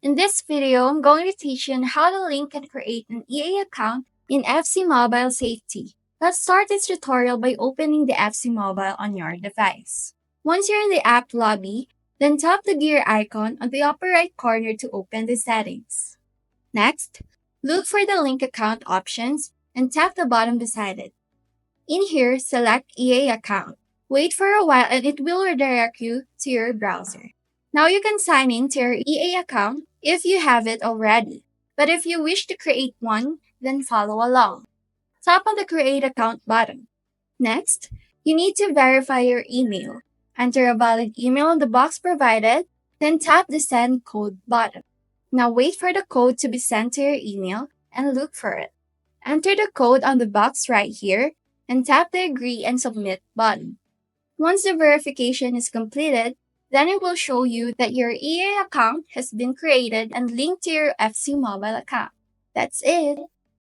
In this video, I'm going to teach you on how to link and create an EA account in FC Mobile Safety. Let's start this tutorial by opening the FC Mobile on your device. Once you're in the app lobby, then tap the gear icon on the upper right corner to open the settings. Next, look for the link account options and tap the button beside it. In here, select EA account. Wait for a while and it will redirect you to your browser. Now you can sign in to your EA account if you have it already. But if you wish to create one, then follow along. Tap on the Create Account button. Next, you need to verify your email. Enter a valid email in the box provided, then tap the Send Code button. Now wait for the code to be sent to your email and look for it. Enter the code on the box right here and tap the Agree and Submit button. Once the verification is completed, then it will show you that your EA account has been created and linked to your FC Mobile account. That's it.